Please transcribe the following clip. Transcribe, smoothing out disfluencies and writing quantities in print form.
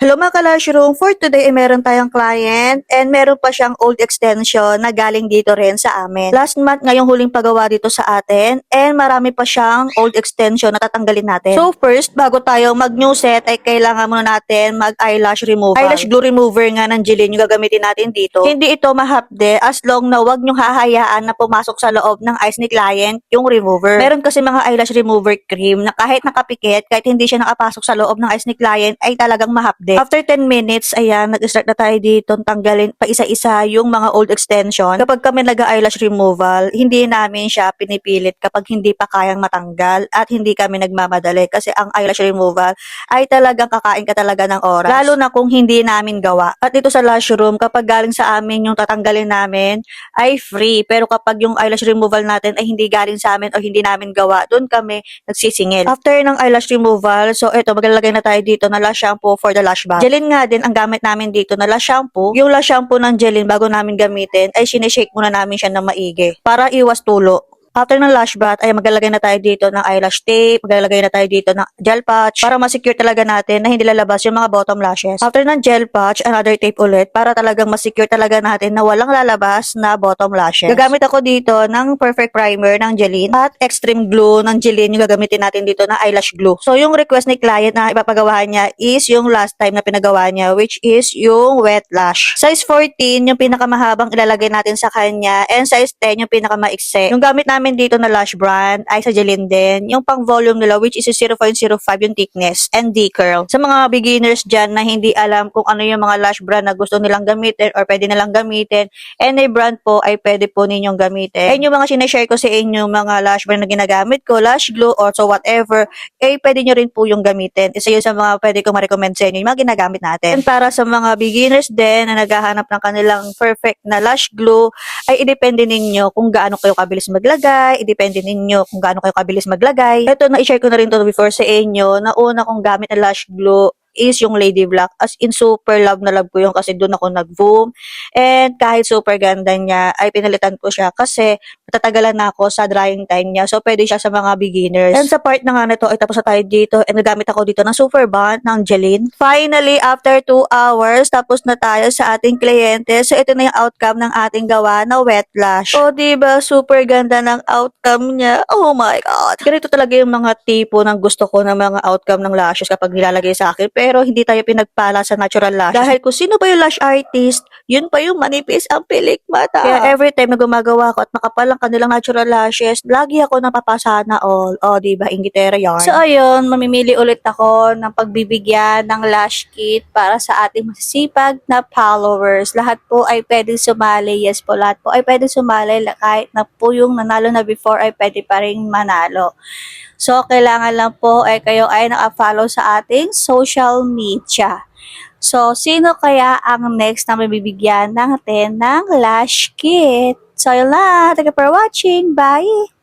Hello mga ka-Lushroom, for today ay meron tayong client and meron pa siyang old extension na galing dito rin sa amin. Last month ngayong huling pagawa dito sa atin and marami pa siyang old extension na tatanggalin natin. So first, bago tayo mag-new set ay kailangan muna natin mag-eyelash removal. Eyelash glue remover nga ng Jilin yung gagamitin natin dito. Hindi ito mahapde as long na wag nyong hahayaan na pumasok sa loob ng eyes ni client yung remover. Meron kasi mga eyelash remover cream na kahit nakapikit, kahit hindi siya nakapasok sa loob ng eyes ni client ay talagang mahapde. After 10 minutes, ayan, nag-start na tayo dito tanggalin pa isa-isa yung mga old extension. Kapag kami nag-eyelash removal, hindi namin siya pinipilit kapag hindi pa kayang matanggal at hindi kami nagmamadali kasi ang eyelash removal ay talagang kakain ka talaga ng oras. Lalo na kung hindi namin gawa. At dito sa Lushroom, kapag galing sa amin yung tatanggalin namin ay free. Pero kapag yung eyelash removal natin ay hindi galing sa amin o hindi namin gawa, doon kami nagsisingil. After ng eyelash removal, so ito, maglalagay na tayo dito na lash shampoo for the lash bag. Jilin nga din ang gamit namin dito na lash shampoo. Yung lash shampoo ng Jilin bago namin gamitin ay sinishake muna namin siya ng maigi para iwas tulo. After ng lash bath ay maglalagay na tayo dito ng eyelash tape, maglalagay na tayo dito ng gel patch para ma-secure talaga natin na hindi lalabas yung mga bottom lashes. After ng gel patch, another tape ulit para talagang ma-secure talaga natin na walang lalabas na bottom lashes. Gagamit ako dito ng Perfect Primer ng Jilin at Extreme Glue ng Jilin yung gagamitin natin dito na eyelash glue. So yung request ni client na ipapagawa niya is yung last time na pinagawa niya which is yung wet lash. Size 14 yung pinakamahabang ilalagay natin sa kanya and size 10 yung pinakamaikse. Yung gamit namin dito na lash brand ay sa Jilin din. Yung pang volume nila which is 0.05 yung thickness and D-curl. Sa mga beginners dyan na hindi alam kung ano yung mga lash brand na gusto nilang gamitin or pwede nilang gamitin, any brand po ay pwede po ninyong gamitin. And yung mga sinashare ko sa inyo, mga lash brand na ginagamit ko, lash glue or so whatever, eh pwede nyo rin po yung gamitin. Isa yun sa mga pwede kong ma-recommend sa inyo, yung mga ginagamit natin. And para sa mga beginners din na naghahanap ng kanilang perfect na lash glue, ay idepende ninyo kung gaano kayo kabilis maglagay, idepende ninyo kung gaano kayo kabilis maglagay. Ito, na-share ko na rin to before sa inyo, na una kong gamit na lash glue is yung Lady Black. As in, super love na love ko yung kasi doon ako nag-boom. And kahit super ganda niya, ay pinalitan ko siya kasi matatagalan na ako sa drying time niya. So, pwede siya sa mga beginners. And sa part na nga nito, ay tapos na tayo dito. And nagamit ako dito ng Super Bond ng Jilin. Finally, after 2 hours, tapos na tayo sa ating kliyente. So, ito na yung outcome ng ating gawa na wet lash. O, diba? Super ganda ng outcome niya. Oh my God. Ganito talaga yung mga tipo ng gusto ko ng mga outcome ng lashes kapag nilalagay sa akin. Pero hindi tayo pinagpala sa natural lashes. Dahil kung sino ba yung lash artist, yun pa yung manipis ang pilik mata. Kaya every time na gumagawa ko at makapal ang kanilang natural lashes, lagi ako napapasa na all. O, diba? Ingitera yarn. So, ayun, mamimili ulit ako ng pagbibigyan ng lash kit para sa ating masisipag na followers. Lahat po ay pwedeng sumali. Yes po, lahat po ay pwedeng sumali. Kahit na po yung nanalo na before ay pwede pa rin manalo. So, kailangan lang po ay kayo ay naka-follow sa ating social media. So, sino kaya ang next na mabibigyan natin ng lash kit? So, yun lang. Thank you for watching. Bye!